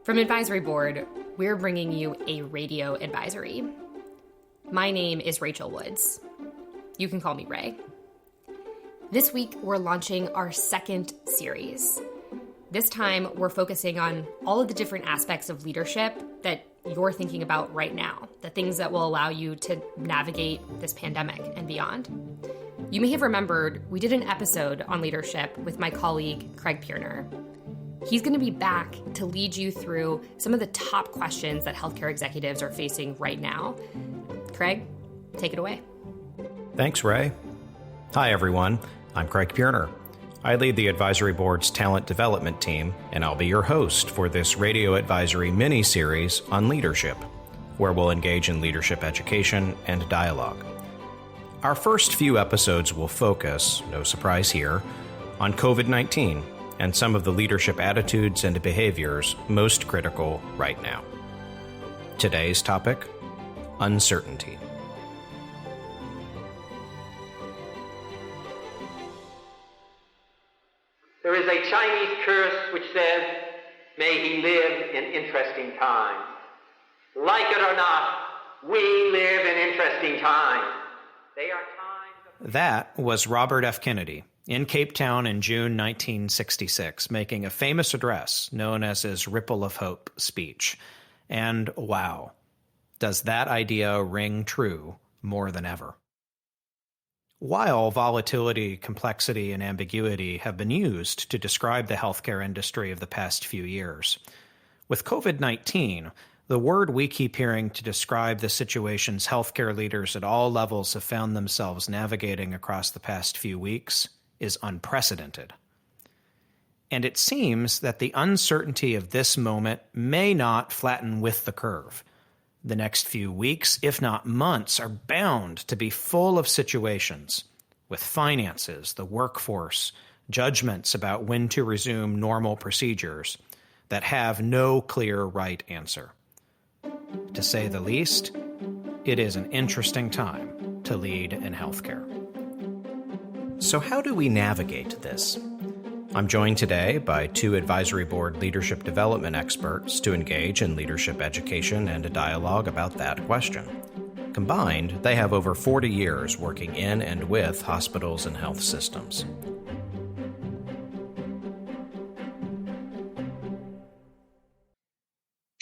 From Advisory Board, we're bringing you a radio advisory. My name is Rachel Woods. You can call me Ray. This week, we're launching our second series. This time, we're focusing on all of the different aspects of leadership that you're thinking about right now, the things that will allow you to navigate this pandemic and beyond. You may have remembered we did an episode on leadership with my colleague, Craig Pirner. He's going to be back to lead you through some of the top questions that healthcare executives are facing right now. Craig, take it away. Thanks, Ray. Hi, everyone. I'm Craig Pirner. I lead the Advisory Board's talent development team, and I'll be your host for this radio advisory mini-series on leadership, where we'll engage in leadership education and dialogue. Our first few episodes will focus, no surprise here, on COVID-19 and some of the leadership attitudes and behaviors most critical right now. Today's topic, uncertainty. There is a Chinese curse which says, "May he live in interesting times." Like it or not, we live in interesting times. They are times. That was Robert F. Kennedy in Cape Town in June 1966, making a famous address known as his Ripple of Hope speech. And wow, does that idea ring true more than ever? While volatility, complexity, and ambiguity have been used to describe the healthcare industry of the past few years, with COVID-19, the word we keep hearing to describe the situations healthcare leaders at all levels have found themselves navigating across the past few weeks is unprecedented. And it seems that the uncertainty of this moment may not flatten with the curve. The next few weeks, if not months, are bound to be full of situations with finances, the workforce, judgments about when to resume normal procedures that have no clear right answer. To say the least, it is an interesting time to lead in healthcare. So how do we navigate this? I'm joined today by two Advisory Board leadership development experts to engage in leadership education and a dialogue about that question. Combined, they have over 40 years working in and with hospitals and health systems.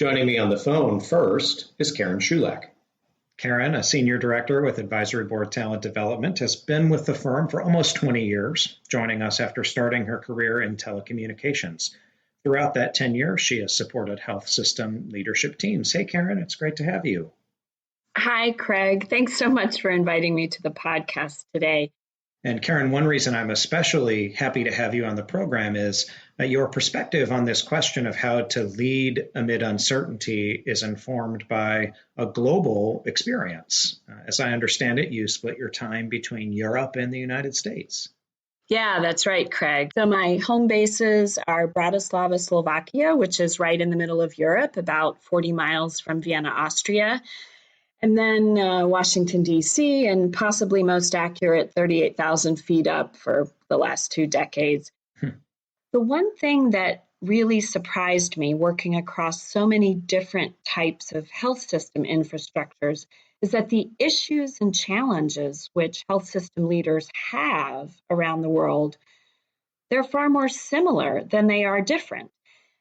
Joining me on the phone first is Karen Sulek. Karen, a senior director with Advisory Board Talent Development, has been with the firm for almost 20 years, joining us after starting her career in telecommunications. Throughout that tenure, she has supported health system leadership teams. Hey, Karen, it's great to have you. Hi, Craig. Thanks so much for inviting me to the podcast today. And Karen, one reason I'm especially happy to have you on the program is your perspective on this question of how to lead amid uncertainty is informed by a global experience. As I understand it, you split your time between Europe and the United States. Yeah, that's right, Craig. So my home bases are Bratislava, Slovakia, which is right in the middle of Europe, about 40 miles from Vienna, Austria. And then Washington, D.C., and possibly most accurate, 38,000 feet up for the last 2 decades. The one thing that really surprised me working across so many different types of health system infrastructures is that the issues and challenges which health system leaders have around the world, they're far more similar than they are different.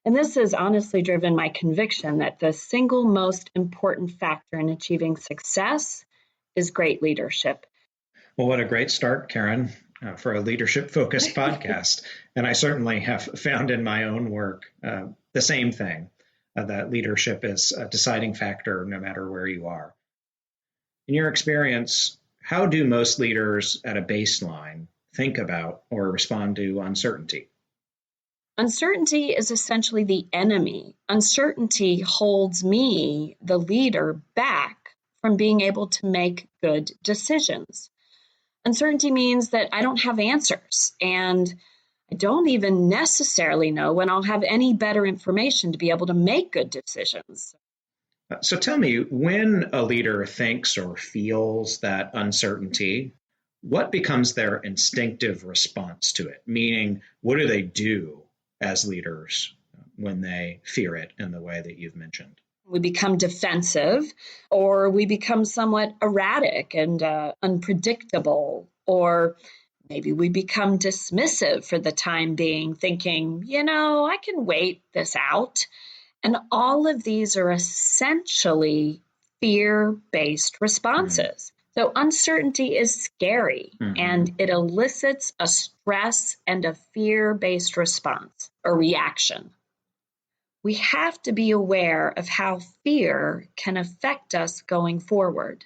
And this has honestly driven my conviction that the single most important factor in achieving success is great leadership. Well, what a great start, Karen, for a leadership-focused podcast. And I certainly have found in my own work the same thing, that leadership is a deciding factor no matter where you are. In your experience, how do most leaders at a baseline think about or respond to uncertainty? Uncertainty is essentially the enemy. Uncertainty holds me, the leader, back from being able to make good decisions. Uncertainty means that I don't have answers, and I don't even necessarily know when I'll have any better information to be able to make good decisions. So tell me, when a leader thinks or feels that uncertainty, what becomes their instinctive response to it? Meaning, what do they do as leaders when they fear it in the way that you've mentioned? We become defensive, or we become somewhat erratic and unpredictable, or maybe we become dismissive for the time being, thinking, I can wait this out. And all of these are essentially fear-based responses. So uncertainty is scary, and it elicits a stress and a fear-based response or reaction. We have to be aware of how fear can affect us going forward.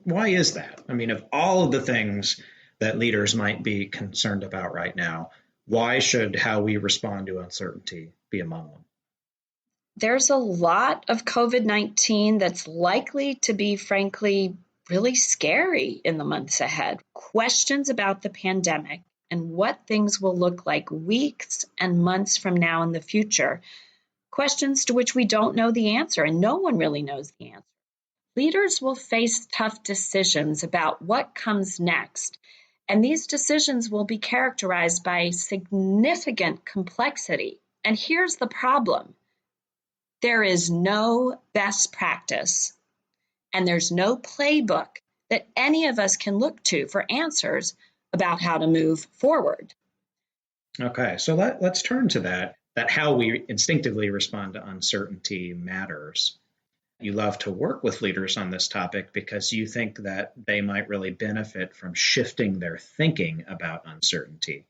Why is that? I mean, of all of the things that leaders might be concerned about right now, why should how we respond to uncertainty be among them? There's a lot of COVID-19 that's likely to be, frankly, really scary in the months ahead. Questions about the pandemic and what things will look like weeks and months from now in the future. Questions to which we don't know the answer, and no one really knows the answer. Leaders will face tough decisions about what comes next, and these decisions will be characterized by significant complexity. And here's the problem. There is no best practice, and there's no playbook that any of us can look to for answers about how to move forward. Okay, so let's turn to that how we instinctively respond to uncertainty matters. You love to work with leaders on this topic because you think that they might really benefit from shifting their thinking about uncertainty.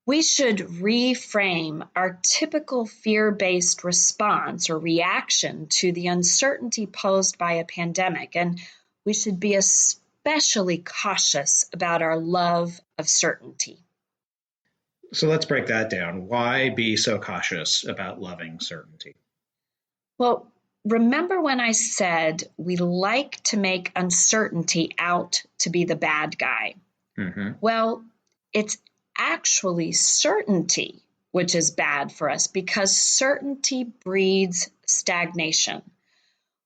We should reframe our typical fear-based response or reaction to the uncertainty posed by a pandemic, and we should be especially cautious about our love of certainty. So let's break that down. Why be so cautious about loving certainty? Well, remember when I said we like to make uncertainty out to be the bad guy? Well, it's actually certainty which is bad for us, because certainty breeds stagnation.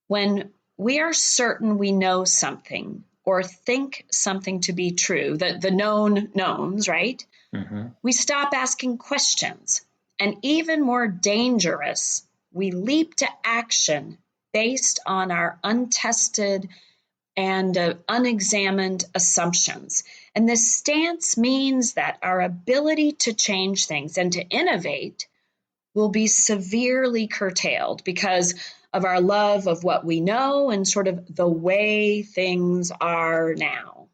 When we are certain we know something or think something to be true, the known knowns, right? We stop asking questions. And even more dangerous, we leap to action based on our untested and unexamined assumptions. And this stance means that our ability to change things and to innovate will be severely curtailed because of our love of what we know and sort of the way things are now.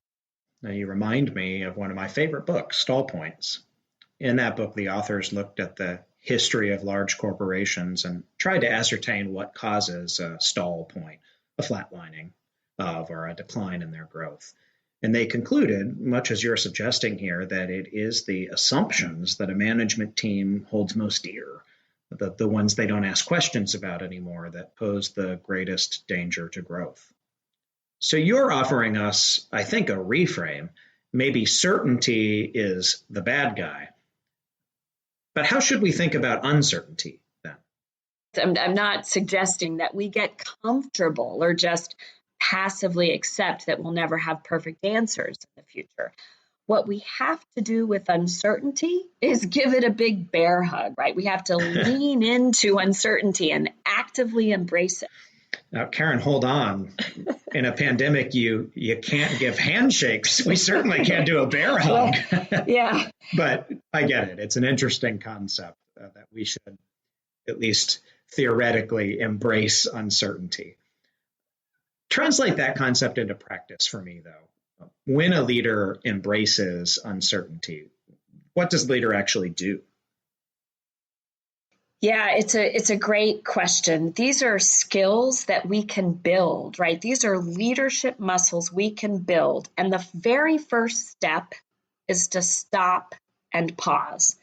Now, you remind me of one of my favorite books, Stall Points. In that book, the authors looked at the history of large corporations and tried to ascertain what causes a stall point, a flatlining of or a decline in their growth. And they concluded, much as you're suggesting here, that it is the assumptions that a management team holds most dear, the ones they don't ask questions about anymore, that pose the greatest danger to growth. So you're offering us, I think, a reframe. Maybe certainty is the bad guy. But how should we think about uncertainty then? I'm not suggesting that we get comfortable or just passively accept that we'll never have perfect answers in the future. What we have to do with uncertainty is give it a big bear hug, right? We have to lean into uncertainty and actively embrace it. Now, Karen, hold on. In a pandemic, you can't give handshakes. We certainly can't do a bear hug. Yeah. But I get it. It's an interesting concept that we should at least theoretically embrace uncertainty. Translate that concept into practice for me, though. When a leader embraces uncertainty, what does the leader actually do? Yeah, it's a great question. These are skills that we can build, right? These are leadership muscles we can build. And the very first step is to stop and pause.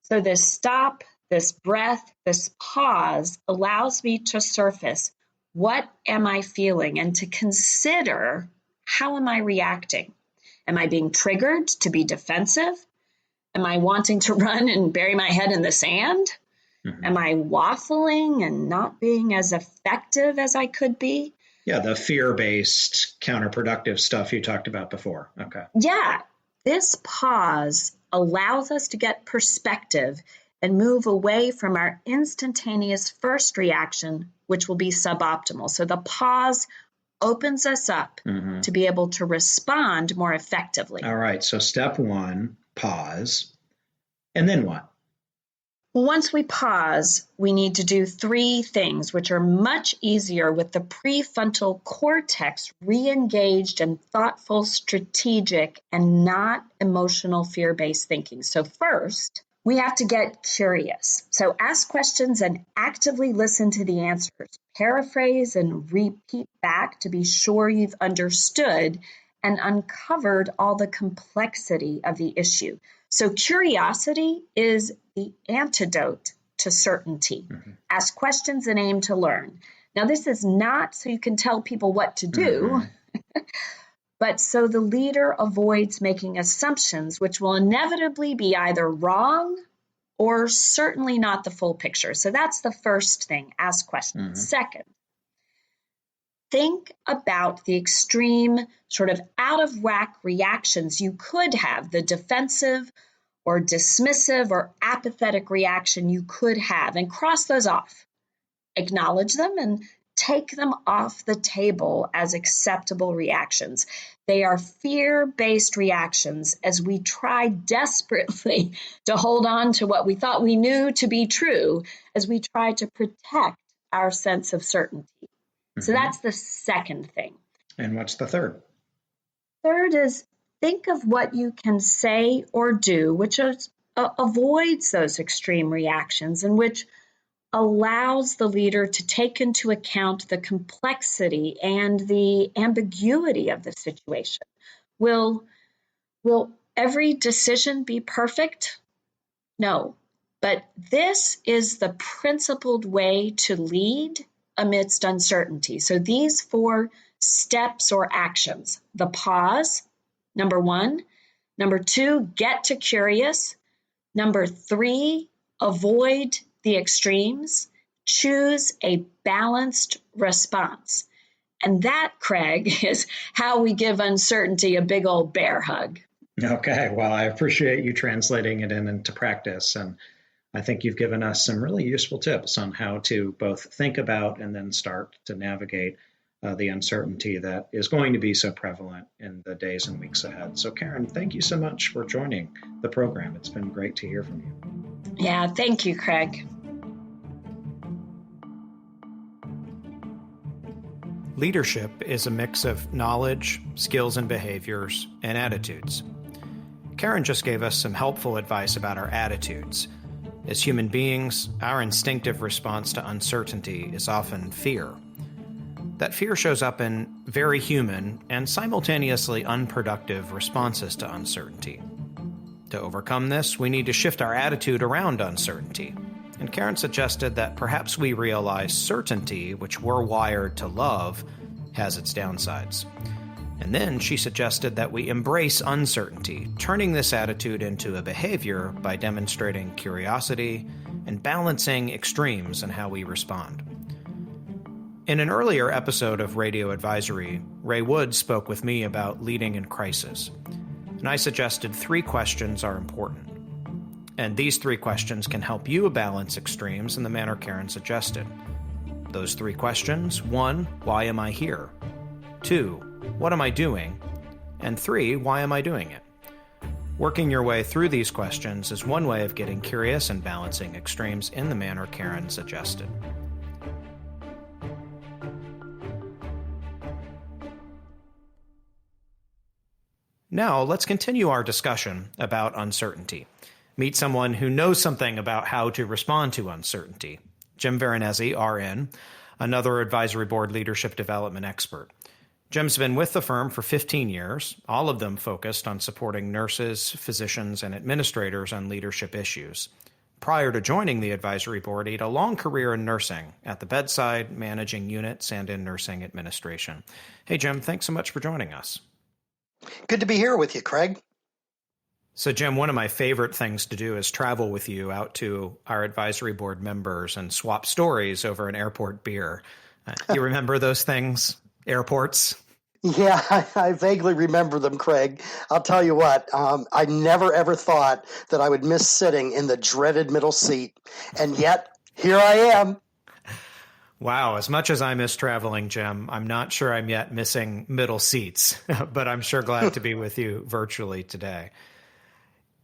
So this stop, this breath, this pause allows me to surface, what am I feeling? And to consider, how am I reacting? Am I being triggered to be defensive? Am I wanting to run and bury my head in the sand? Am I waffling and not being as effective as I could be? Yeah, the fear-based, counterproductive stuff you talked about before. Okay. Yeah, this pause allows us to get perspective and move away from our instantaneous first reaction, which will be suboptimal. So the pause opens us up to be able to respond more effectively. All right. So step one, pause. And then what? Once we pause, we need to do three things, which are much easier with the prefrontal cortex re-engaged and thoughtful, strategic, and not emotional fear-based thinking. So first, we have to get curious. So ask questions and actively listen to the answers. Paraphrase and repeat back to be sure you've understood and uncovered all the complexity of the issue. So curiosity is the antidote to certainty. Ask questions and aim to learn. Now, this is not so you can tell people what to do, but so the leader avoids making assumptions, which will inevitably be either wrong or certainly not the full picture. So that's the first thing, ask questions. Second, think about the extreme, sort of out of whack reactions you could have, the defensive or dismissive or apathetic reaction you could have, and cross those off. Acknowledge them and take them off the table as acceptable reactions. They are fear-based reactions as we try desperately to hold on to what we thought we knew to be true as we try to protect our sense of certainty. So that's the second thing. And what's the third? Third is think of what you can say or do, which avoids those extreme reactions and which allows the leader to take into account the complexity and the ambiguity of the situation. Will every decision be perfect? No, but this is the principled way to lead amidst uncertainty. So these 4 steps or actions: the pause, number 1. Number 2, get to curious. Number 3, avoid the extremes. Choose a balanced response. And that, Craig, is how we give uncertainty a big old bear hug. Okay, well, I appreciate you translating it into practice. And I think you've given us some really useful tips on how to both think about and then start to navigate the uncertainty that is going to be so prevalent in the days and weeks ahead. So, Karen, thank you so much for joining the program. It's been great to hear from you. Yeah, thank you, Craig. Leadership is a mix of knowledge, skills and behaviors, and attitudes. Karen just gave us some helpful advice about our attitudes. As human beings, our instinctive response to uncertainty is often fear. That fear shows up in very human and simultaneously unproductive responses to uncertainty. To overcome this, we need to shift our attitude around uncertainty. And Karen suggested that perhaps we realize certainty, which we're wired to love, has its downsides. And then she suggested that we embrace uncertainty, turning this attitude into a behavior by demonstrating curiosity and balancing extremes in how we respond. In an earlier episode of Radio Advisory, Ray Woods spoke with me about leading in crisis. And I suggested 3 questions are important. And these 3 questions can help you balance extremes in the manner Karen suggested. Those 3 questions: 1, why am I here? 2, what am I doing? And 3, why am I doing it? Working your way through these questions is one way of getting curious and balancing extremes in the manner Karen suggested. Now, let's continue our discussion about uncertainty. Meet someone who knows something about how to respond to uncertainty. Jim Veronesi, RN, another advisory board leadership development expert. Jim's been with the firm for 15 years, all of them focused on supporting nurses, physicians, and administrators on leadership issues. Prior to joining the advisory board, he had a long career in nursing, at the bedside, managing units, and in nursing administration. Hey, Jim, thanks so much for joining us. Good to be here with you, Craig. So, Jim, one of my favorite things to do is travel with you out to our advisory board members and swap stories over an airport beer. You remember those things? Airports? Yeah, I vaguely remember them, Craig. I'll tell you what, I never ever thought that I would miss sitting in the dreaded middle seat. And yet, here I am. Wow, as much as I miss traveling, Jim, I'm not sure I'm yet missing middle seats, but I'm sure glad to be with you virtually today.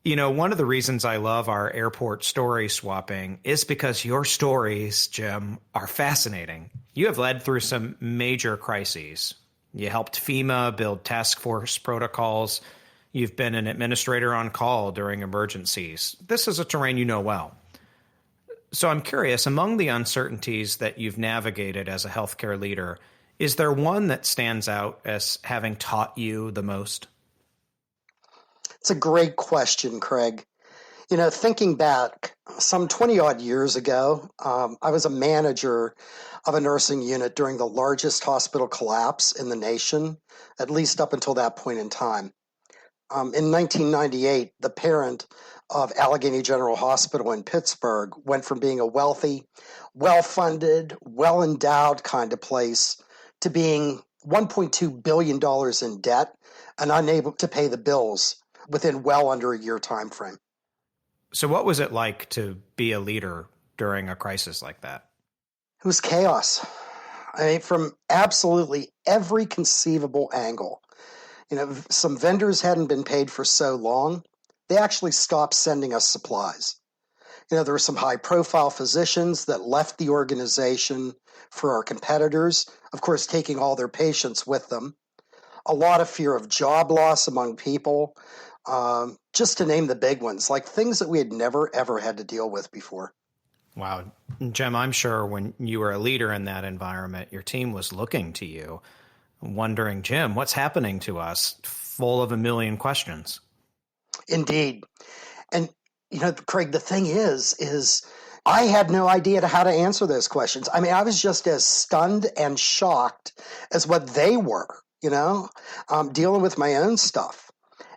You know, one of the reasons I love our airport story swapping is because your stories, Jim, are fascinating. You have led through some major crises. You helped FEMA build task force protocols. You've been an administrator on call during emergencies. This is a terrain you know well. So I'm curious, among the uncertainties that you've navigated as a healthcare leader, is there one that stands out as having taught you the most? It's a great question, Craig. Thinking back some 20 odd years ago, I was a manager of a nursing unit during the largest hospital collapse in the nation, at least up until that point in time. In 1998, the parent of Allegheny General Hospital in Pittsburgh went from being a wealthy, well-funded, well-endowed kind of place to being $1.2 billion in debt and unable to pay the bills within well under a year time frame. So what was it like to be a leader during a crisis like that? It was chaos. I mean, from absolutely every conceivable angle. Some vendors hadn't been paid for so long, they actually stopped sending us supplies. There were some high-profile physicians that left the organization for our competitors, of course, taking all their patients with them. A lot of fear of job loss among people, just to name the big ones, like things that we had never, ever had to deal with before. Wow. Jim, I'm sure when you were a leader in that environment, your team was looking to you, wondering, Jim, what's happening to us? Full of a million questions. Indeed. And, Craig, the thing is I had no idea how to answer those questions. I mean, I was just as stunned and shocked as what they were, dealing with my own stuff.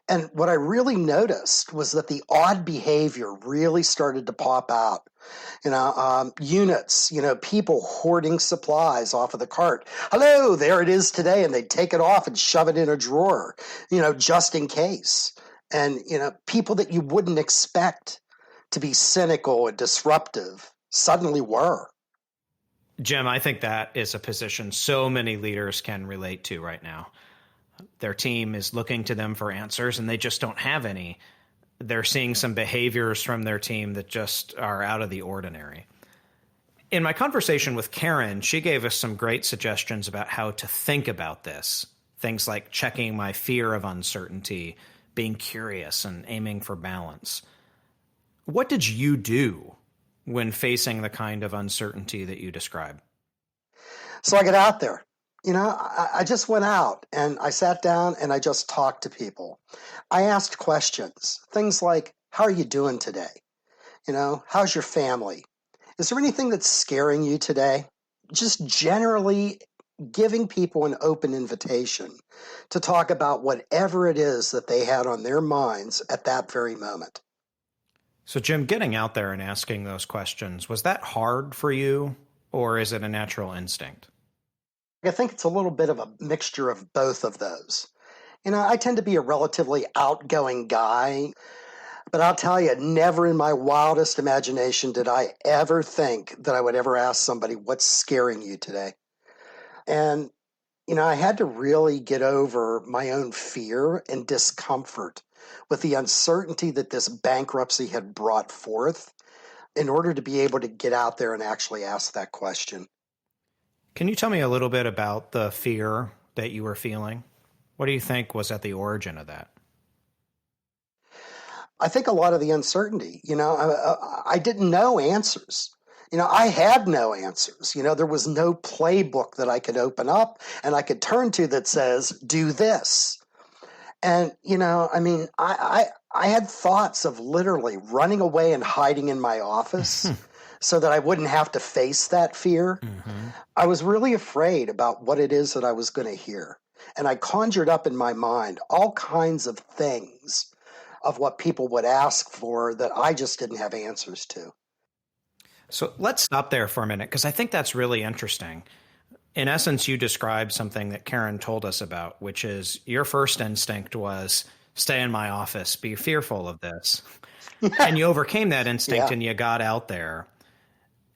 And what I really noticed was that the odd behavior really started to pop out. Units, people hoarding supplies off of the cart. Hello, there it is today. And they'd take it off and shove it in a drawer, just in case. And, people that you wouldn't expect to be cynical and disruptive suddenly were. Jim, I think that is a position so many leaders can relate to right now. Their team is looking to them for answers and they just don't have any. They're seeing some behaviors from their team that just are out of the ordinary. In my conversation with Karen, she gave us some great suggestions about how to think about this. Things like checking my fear of uncertainty, being curious, and aiming for balance. What did you do when facing the kind of uncertainty that you describe? So I got out there. I just went out and I sat down and I just talked to people. I asked questions, things like, how are you doing today? How's your family? Is there anything that's scaring you today? Just generally giving people an open invitation to talk about whatever it is that they had on their minds at that very moment. So, Jim, getting out there and asking those questions, was that hard for you or is it a natural instinct? I think it's a little bit of a mixture of both of those. I tend to be a relatively outgoing guy, but I'll tell you, never in my wildest imagination did I ever think that I would ever ask somebody, what's scaring you today? And, I had to really get over my own fear and discomfort with the uncertainty that this bankruptcy had brought forth in order to be able to get out there and actually ask that question. Can you tell me a little bit about the fear that you were feeling? What do you think was at the origin of that? I think a lot of the uncertainty, I didn't know answers. I had no answers. There was no playbook that I could open up and I could turn to that says, do this. And, I had thoughts of literally running away and hiding in my office so that I wouldn't have to face that fear. Mm-hmm. I was really afraid about what it is that I was going to hear. And I conjured up in my mind all kinds of things of what people would ask for that I just didn't have answers to. So let's stop there for a minute, because I think that's really interesting. In essence, you described something that Karen told us about, which is your first instinct was stay in my office, be fearful of this. And you overcame that instinct and you got out there.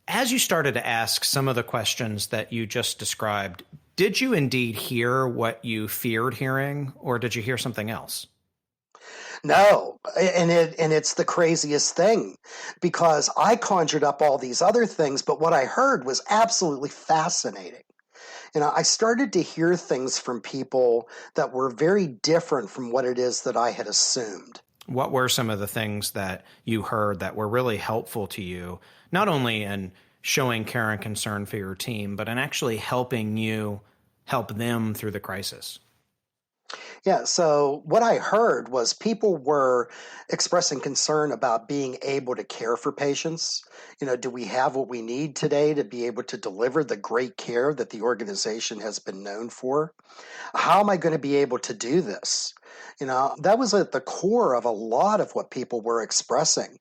As you started to ask some of the questions that you just described, did you indeed hear what you feared hearing, or did you hear something else? No, and it's the craziest thing because I conjured up all these other things, but what I heard was absolutely fascinating. I started to hear things from people that were very different from what it is that I had assumed. What were some of the things that you heard that were really helpful to you, not only in showing care and concern for your team, but in actually helping you help them through the crisis? Yeah, so what I heard was people were expressing concern about being able to care for patients. Do we have what we need today to be able to deliver the great care that the organization has been known for? How am I going to be able to do this? That was at the core of a lot of what people were expressing.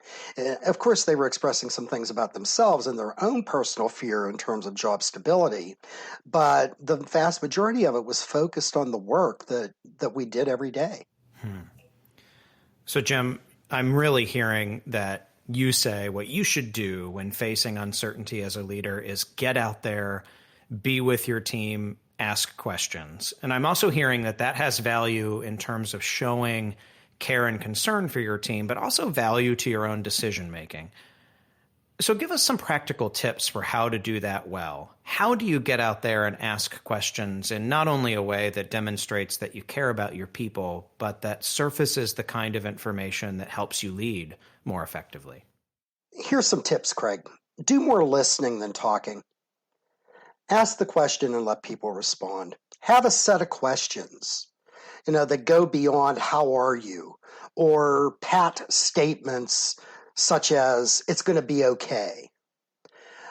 Of course, they were expressing some things about themselves and their own personal fear in terms of job stability, but the vast majority of it was focused on the work that we did every day. So, Jim, I'm really hearing that you say what you should do when facing uncertainty as a leader is get out there, be with your team, ask questions. And I'm also hearing that that has value in terms of showing care and concern for your team, but also value to your own decision making. So give us some practical tips for how to do that well. How do you get out there and ask questions in not only a way that demonstrates that you care about your people, but that surfaces the kind of information that helps you lead more effectively? Here's some tips, Craig. Do more listening than talking. Ask the question and let people respond. Have a set of questions, that go beyond how are you, or pat statements such as it's going to be okay.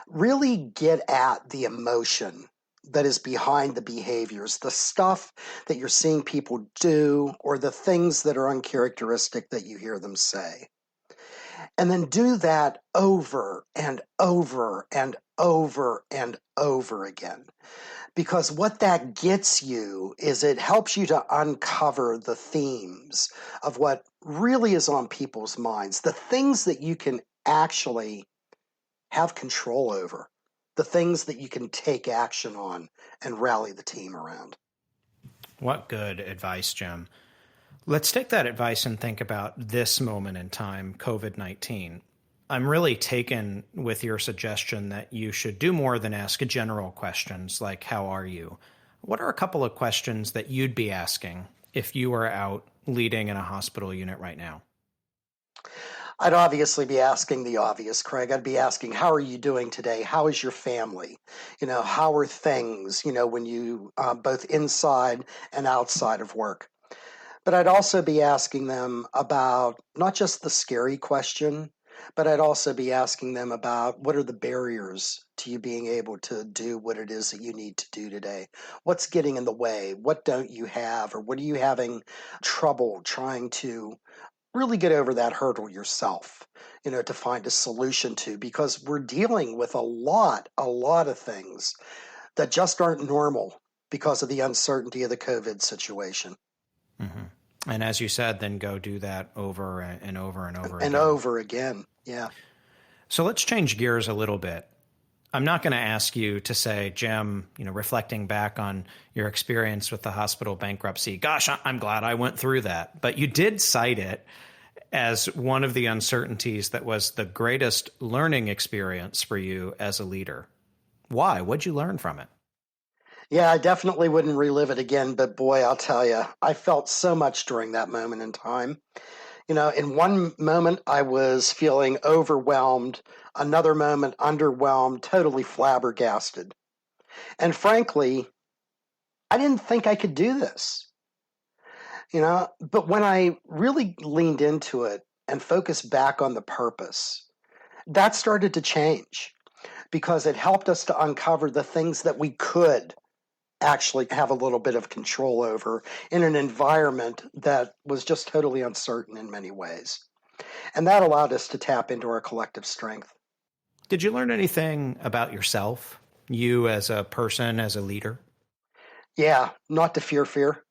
Really get at the emotion that is behind the behaviors, the stuff that you're seeing people do, or the things that are uncharacteristic that you hear them say. And then do that over and over and over and over again. Because what that gets you is it helps you to uncover the themes of what really is on people's minds, the things that you can actually have control over, the things that you can take action on and rally the team around. What good advice, Jim. Let's take that advice and think about this moment in time, COVID-19. I'm really taken with your suggestion that you should do more than ask general questions like, how are you? What are a couple of questions that you'd be asking if you were out leading in a hospital unit right now? I'd obviously be asking the obvious, Craig. I'd be asking, how are you doing today? How is your family? How are things, when you both inside and outside of work? But I'd also be asking them about not just the scary question, but I'd also be asking them about what are the barriers to you being able to do what it is that you need to do today? What's getting in the way? What don't you have? Or what are you having trouble trying to really get over that hurdle yourself, to find a solution to? Because we're dealing with a lot of things that just aren't normal because of the uncertainty of the COVID situation. Mm-hmm. And as you said, then go do that over and over and over again. And over again, yeah. So let's change gears a little bit. I'm not going to ask you to say, Jim, reflecting back on your experience with the hospital bankruptcy, gosh, I'm glad I went through that. But you did cite it as one of the uncertainties that was the greatest learning experience for you as a leader. Why? What'd you learn from it? Yeah, I definitely wouldn't relive it again, but boy, I'll tell you, I felt so much during that moment in time. In one moment, I was feeling overwhelmed, another moment, underwhelmed, totally flabbergasted. And frankly, I didn't think I could do this, but when I really leaned into it and focused back on the purpose, that started to change because it helped us to uncover the things that we could actually have a little bit of control over in an environment that was just totally uncertain in many ways. And that allowed us to tap into our collective strength. Did you learn anything about yourself? You as a person, as a leader? Yeah, not to fear.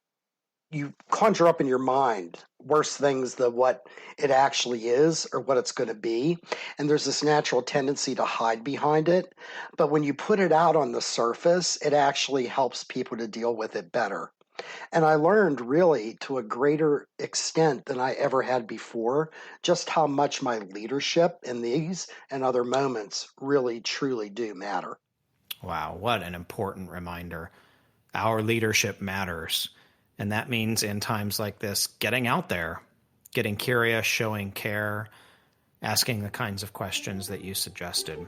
You conjure up in your mind worse things than what it actually is or what it's going to be. And there's this natural tendency to hide behind it. But when you put it out on the surface, it actually helps people to deal with it better. And I learned really to a greater extent than I ever had before just how much my leadership in these and other moments really, truly do matter. Wow, what an important reminder. Our leadership matters. And that means in times like this, getting out there, getting curious, showing care, asking the kinds of questions that you suggested.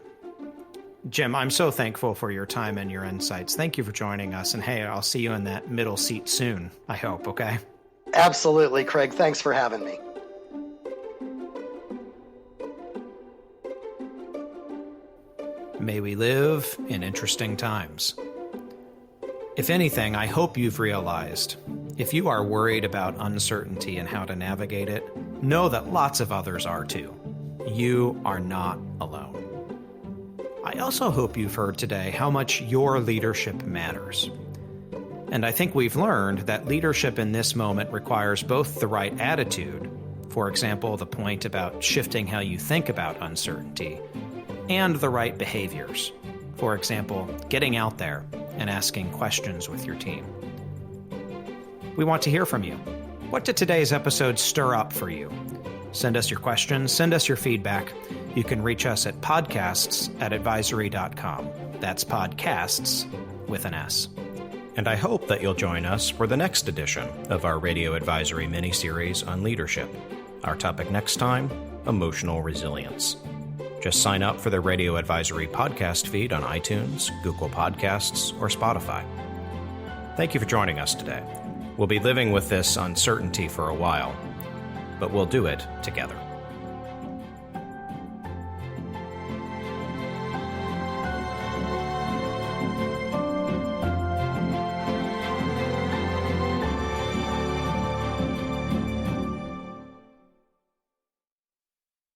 Jim, I'm so thankful for your time and your insights. Thank you for joining us. And hey, I'll see you in that middle seat soon, I hope, okay? Absolutely, Craig. Thanks for having me. May we live in interesting times. If anything, I hope you've realized, if you are worried about uncertainty and how to navigate it, know that lots of others are too. You are not alone. I also hope you've heard today how much your leadership matters. And I think we've learned that leadership in this moment requires both the right attitude, for example, the point about shifting how you think about uncertainty, and the right behaviors, for example, getting out there and asking questions with your team. We want to hear from you. What did today's episode stir up for you? Send us your questions, send us your feedback. You can reach us at podcasts@advisory.com. That's podcasts with an S. And I hope that you'll join us for the next edition of our Radio Advisory mini-series on leadership. Our topic next time, emotional resilience. Just sign up for the Radio Advisory podcast feed on iTunes, Google Podcasts, or Spotify. Thank you for joining us today. We'll be living with this uncertainty for a while, but we'll do it together.